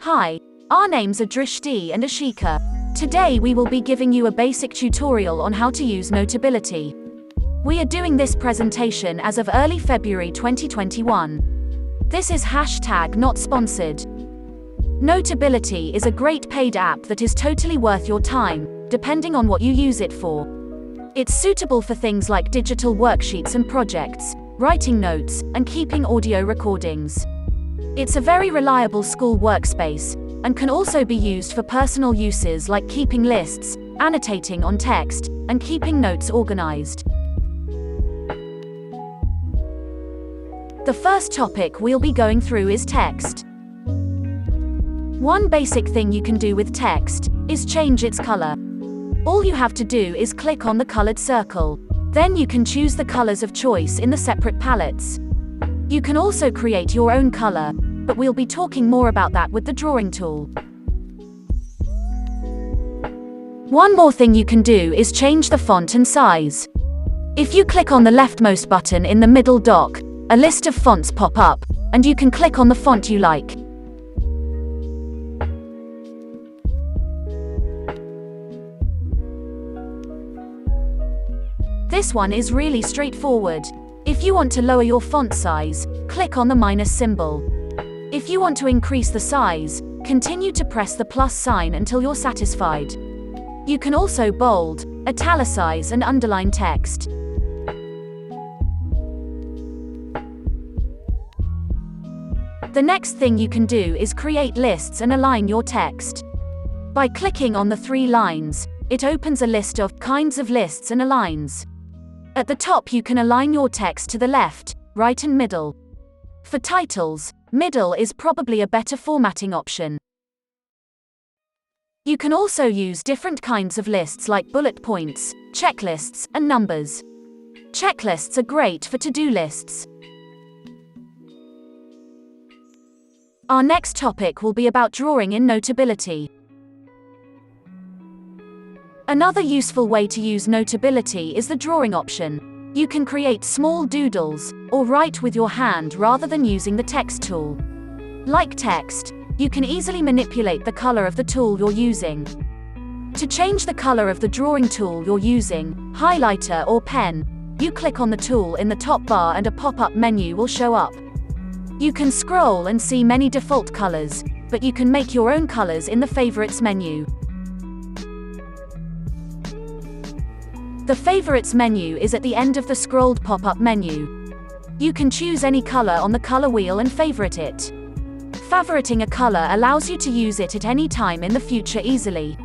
Hi, our names are Drishti and Ishika. Today we will be giving you a basic tutorial on how to use Notability. We are doing this presentation as of early February 2021. This is #not sponsored. Notability is a great paid app that is totally worth your time, depending on what you use it for. It's suitable for things like digital worksheets and projects, writing notes, and keeping audio recordings. It's a very reliable school workspace, and can also be used for personal uses like keeping lists, annotating on text, and keeping notes organized. The first topic we'll be going through is text. One basic thing you can do with text is change its color. All you have to do is click on the colored circle. Then you can choose the colors of choice in the separate palettes. You can also create your own color, but we'll be talking more about that with the drawing tool. One more thing you can do is change the font and size. If you click on the leftmost button in the middle dock, a list of fonts pop up, and you can click on the font you like. This one is really straightforward. If you want to lower your font size, click on the minus symbol. If you want to increase the size, continue to press the plus sign until you're satisfied. You can also bold, italicize, and underline text. The next thing you can do is create lists and align your text. By clicking on the 3 lines, it opens a list of kinds of lists and aligns. At the top you can align your text to the left, right and middle. For titles, middle is probably a better formatting option. You can also use different kinds of lists like bullet points, checklists, and numbers. Checklists are great for to-do lists. Our next topic will be about drawing in Notability. Another useful way to use Notability is the drawing option. You can create small doodles, or write with your hand rather than using the text tool. Like text, you can easily manipulate the color of the tool you're using. To change the color of the drawing tool you're using, highlighter or pen, you click on the tool in the top bar and a pop-up menu will show up. You can scroll and see many default colors, but you can make your own colors in the Favorites menu. The Favorites menu is at the end of the scrolled pop-up menu. You can choose any color on the color wheel and favorite it. Favoriting a color allows you to use it at any time in the future easily.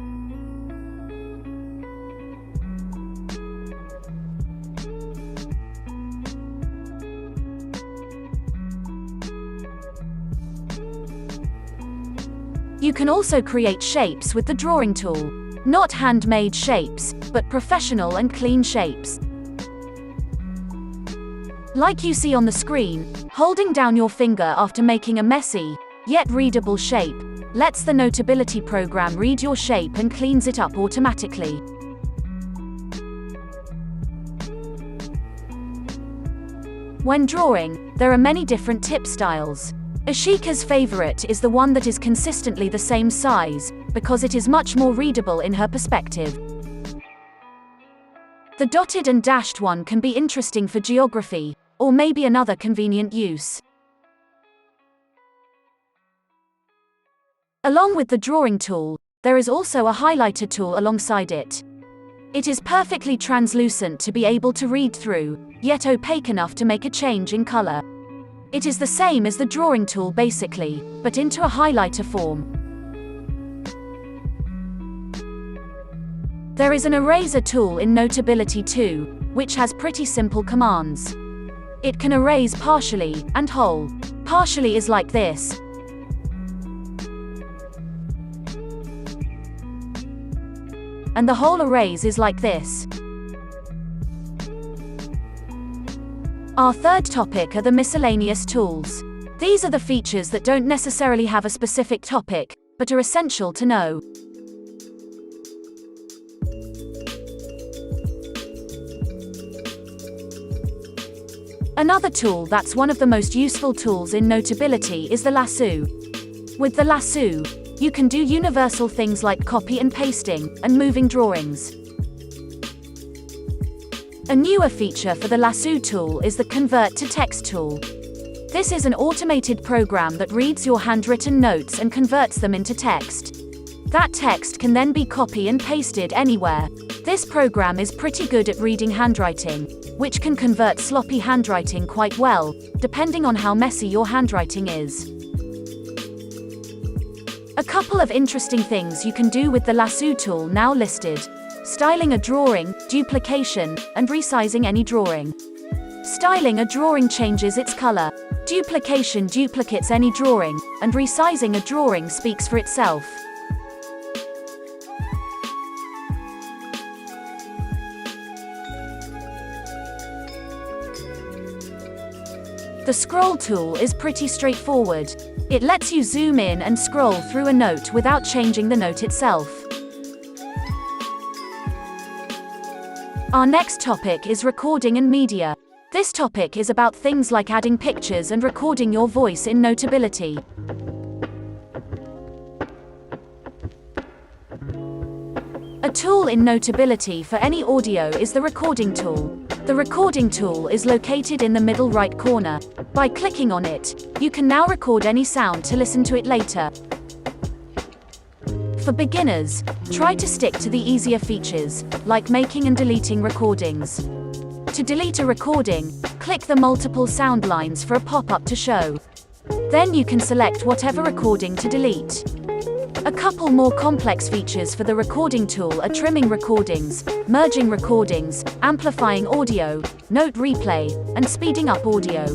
You can also create shapes with the drawing tool. Not handmade shapes, but professional and clean shapes. Like you see on the screen, holding down your finger after making a messy, yet readable shape, lets the Notability program read your shape and cleans it up automatically. When drawing, there are many different tip styles. Ishika's favorite is the one that is consistently the same size, because it is much more readable in her perspective. The dotted and dashed one can be interesting for geography, or maybe another convenient use. Along with the drawing tool, there is also a highlighter tool alongside it. It is perfectly translucent to be able to read through, yet opaque enough to make a change in color. It is the same as the drawing tool basically, but into a highlighter form. There is an eraser tool in Notability too, which has pretty simple commands. It can erase partially and whole. Partially is like this. And the whole erase is like this. Our third topic are the miscellaneous tools. These are the features that don't necessarily have a specific topic, but are essential to know. Another tool that's one of the most useful tools in Notability is the lasso. With the lasso, you can do universal things like copy and pasting, and moving drawings. A newer feature for the lasso tool is the Convert to Text tool. This is an automated program that reads your handwritten notes and converts them into text. That text can then be copied and pasted anywhere. This program is pretty good at reading handwriting, which can convert sloppy handwriting quite well, depending on how messy your handwriting is. A couple of interesting things you can do with the lasso tool now listed: styling a drawing, duplication, and resizing any drawing. Styling a drawing changes its color. Duplication duplicates any drawing, and resizing a drawing speaks for itself. The scroll tool is pretty straightforward. It lets you zoom in and scroll through a note without changing the note itself. Our next topic is recording and media. This topic is about things like adding pictures and recording your voice in Notability. A tool in Notability for any audio is the recording tool. The recording tool is located in the middle right corner. By clicking on it, you can now record any sound to listen to it later. For beginners, try to stick to the easier features, like making and deleting recordings. To delete a recording, click the multiple sound lines for a pop-up to show. Then you can select whatever recording to delete. A couple more complex features for the recording tool are trimming recordings, merging recordings, amplifying audio, note replay, and speeding up audio.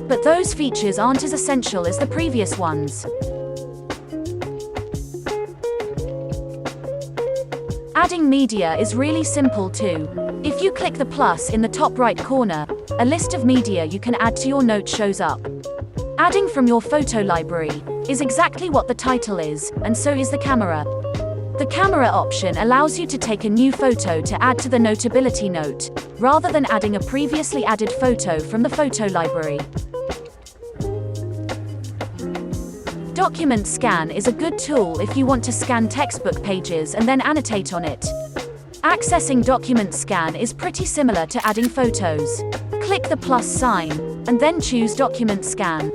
But those features aren't as essential as the previous ones. Adding media is really simple too. If you click the plus in the top right corner, a list of media you can add to your note shows up. Adding from your photo library is exactly what the title is, and so is the camera. The camera option allows you to take a new photo to add to the Notability note, rather than adding a previously added photo from the photo library. Document Scan is a good tool if you want to scan textbook pages and then annotate on it. Accessing Document Scan is pretty similar to adding photos. Click the plus sign, and then choose Document Scan.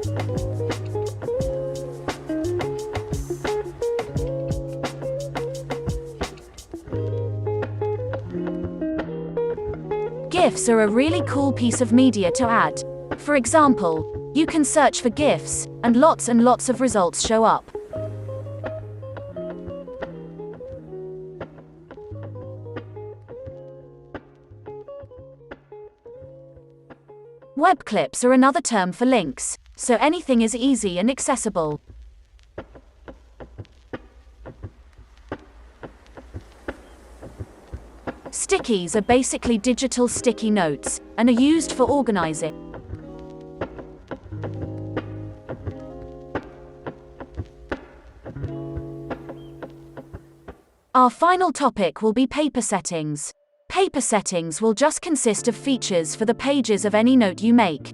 GIFs are a really cool piece of media to add. For example, you can search for GIFs, and lots of results show up. Web clips are another term for links, so anything is easy and accessible. Stickies are basically digital sticky notes, and are used for organizing. Our final topic will be paper settings. Paper settings will just consist of features for the pages of any note you make.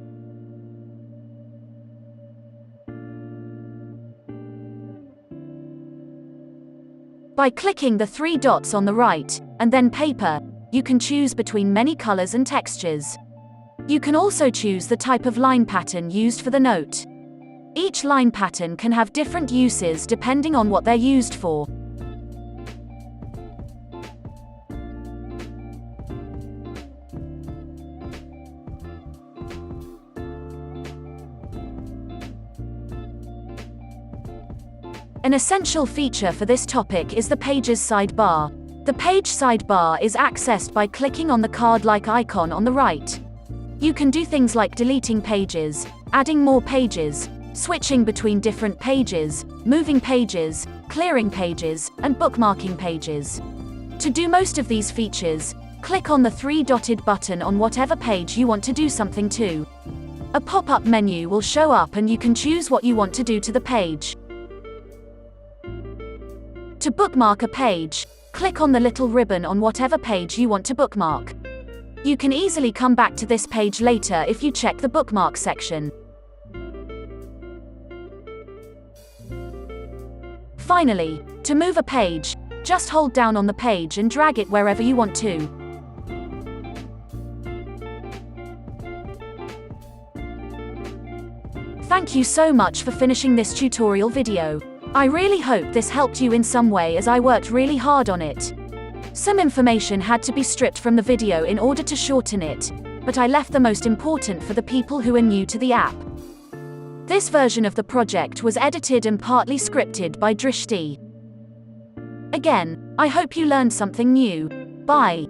By clicking the three dots on the right, and then Paper, you can choose between many colors and textures. You can also choose the type of line pattern used for the note. Each line pattern can have different uses depending on what they're used for. An essential feature for this topic is the Pages sidebar. The Page sidebar is accessed by clicking on the card-like icon on the right. You can do things like deleting pages, adding more pages, switching between different pages, moving pages, clearing pages, and bookmarking pages. To do most of these features, click on the three-dotted button on whatever page you want to do something to. A pop-up menu will show up and you can choose what you want to do to the page. To bookmark a page, click on the little ribbon on whatever page you want to bookmark. You can easily come back to this page later if you check the bookmark section. Finally, to move a page, just hold down on the page and drag it wherever you want to. Thank you so much for finishing this tutorial video. I really hope this helped you in some way, as I worked really hard on it. Some information had to be stripped from the video in order to shorten it, but I left the most important for the people who are new to the app. This version of the project was edited and partly scripted by Drishti. Again, I hope you learned something new. Bye.